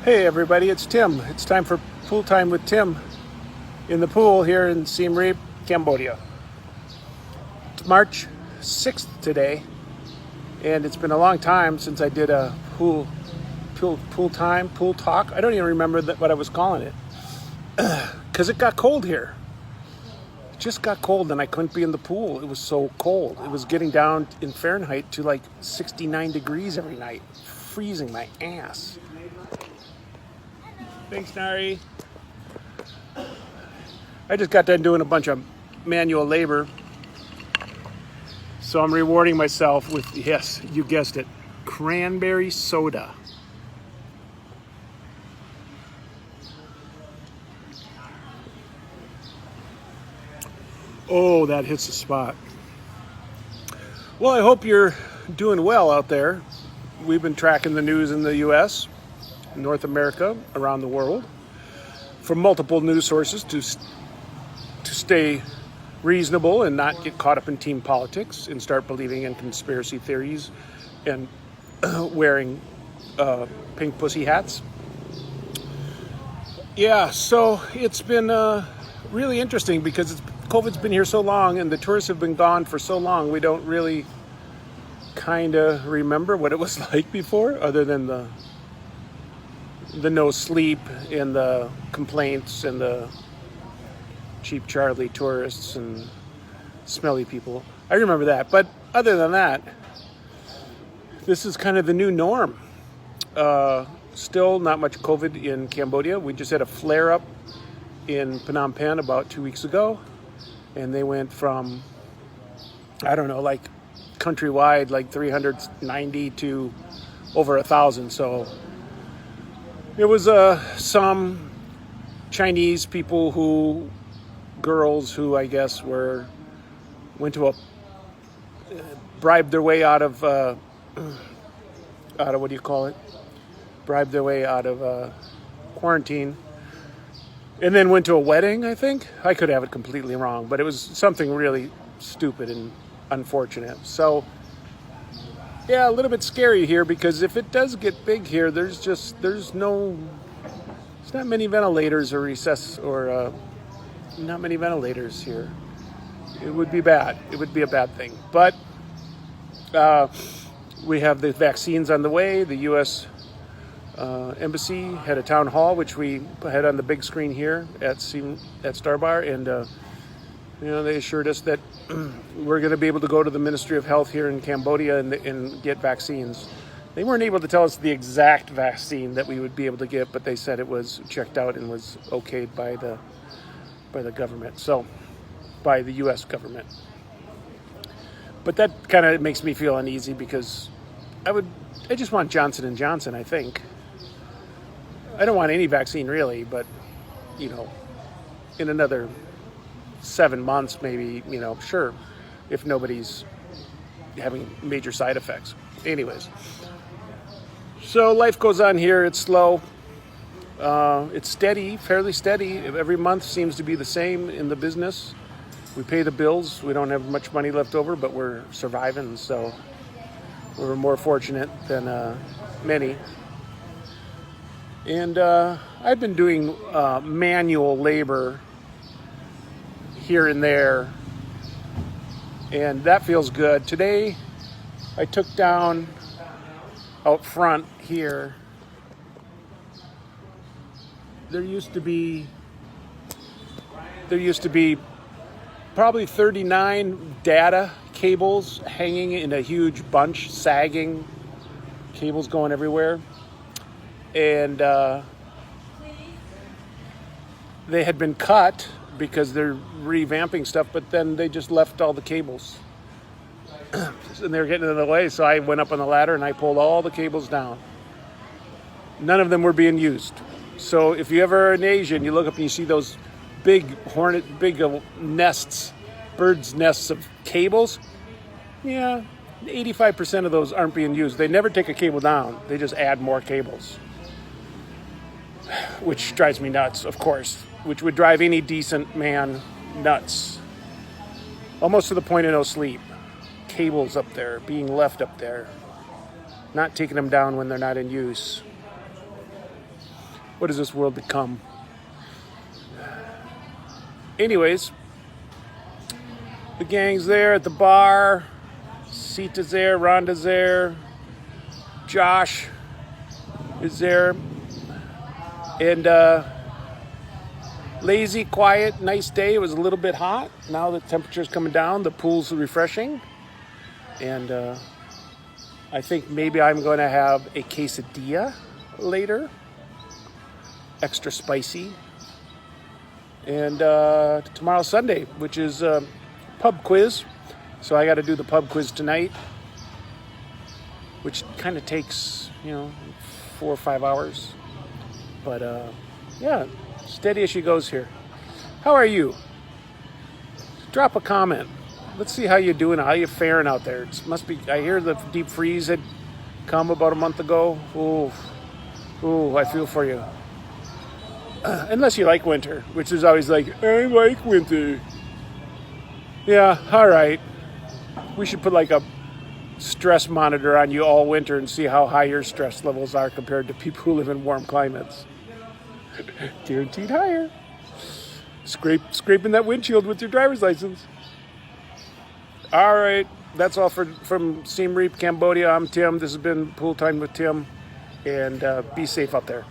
Hey everybody, it's Tim. It's time for pool time with Tim in the pool here in Siem Reap, Cambodia. It's March 6th today, and it's been a long time since I did a pool talk. I don't even remember what I was calling it because it got cold here. It just got cold and I couldn't be in the pool. It was so cold. It was getting down in Fahrenheit to like 69 degrees every night, freezing my ass. Thanks, Nari. I just got done doing a bunch of manual labor, so I'm rewarding myself with, yes, you guessed it, cranberry soda. Oh, that hits the spot. Well, I hope you're doing well out there. We've been tracking the news in the U.S., North America, around the world, from multiple news sources to stay reasonable and not get caught up in team politics and start believing in conspiracy theories and wearing pink pussy hats. Yeah, so it's been really interesting because COVID's been here so long and the tourists have been gone for so long, we don't really kind of remember what it was like before, other than the no sleep and the complaints and the cheap Charlie tourists and smelly people. I remember that. But other than that, this is kind of the new norm. Still not much COVID in Cambodia. We just had a flare up in Phnom Penh about 2 weeks ago. And they went from, I don't know, like countrywide, like 390 to over 1,000. So there was some Chinese people girls who I guess bribed their way out of what do you call it? Bribed their way out of quarantine, and then went to a wedding. I think I could have it completely wrong, but it was something really stupid and unfortunate. So yeah, a little bit scary here because if it does get big here, there's not many ventilators not many ventilators here. It would be bad. It would be a bad thing. But we have the vaccines on the way. The U.S. Embassy had a town hall, which we had on the big screen here at Star Bar, and they assured us that we're going to be able to go to the Ministry of Health here in Cambodia and get vaccines. They weren't able to tell us the exact vaccine that we would be able to get, but they said it was checked out and was okayed by the government, so by the U.S. government. But that kind of makes me feel uneasy because I just want Johnson & Johnson, I think. I don't want any vaccine really, but, in another 7 months maybe, sure, if nobody's having major side effects. Anyways, so life goes on here. It's slow. It's steady, fairly steady. Every month seems to be the same in the business. We pay the bills. We don't have much money left over, but we're surviving, so we're more fortunate than many. And I've been doing manual labor here and there, and that feels good. Today, I took down out front here. There used to be probably 39 data cables hanging in a huge bunch, sagging cables going everywhere. And they had been cut because they're revamping stuff, but then they just left all the cables. And they were getting in the way, so I went up on the ladder and I pulled all the cables down. None of them were being used. So if you ever are in Asia and you look up and you see those big nests, birds' nests of cables, yeah, 85% of those aren't being used. They never take a cable down. They just add more cables, which drives me nuts, of course, which would drive any decent man nuts. Almost to the point of no sleep. Cables up there, being left up there, not taking them down when they're not in use. What has this world become? Anyways, the gang's there at the bar. Sita's there, Rhonda's there, Josh is there, and lazy, quiet, nice day. It was a little bit hot. Now the temperature's coming down. The pool's refreshing, and I think maybe I'm going to have a quesadilla later, extra spicy. And tomorrow's Sunday, which is pub quiz. So I got to do the pub quiz tonight, which kind of takes, 4 or 5 hours. But yeah, steady as she goes here. How are you? Drop a comment. Let's see how you're doing, how you faring out there. It must be. I hear the deep freeze had come about a month ago. Ooh, I feel for you. Unless you like winter, which is always like, I like winter. Yeah, all right. We should put like a stress monitor on you all winter and see how high your stress levels are compared to people who live in warm climates. Guaranteed higher. Scraping that windshield with your driver's license. All right, that's all from Siem Reap, Cambodia. I'm Tim. This has been Pool Time with Tim, and be safe out there.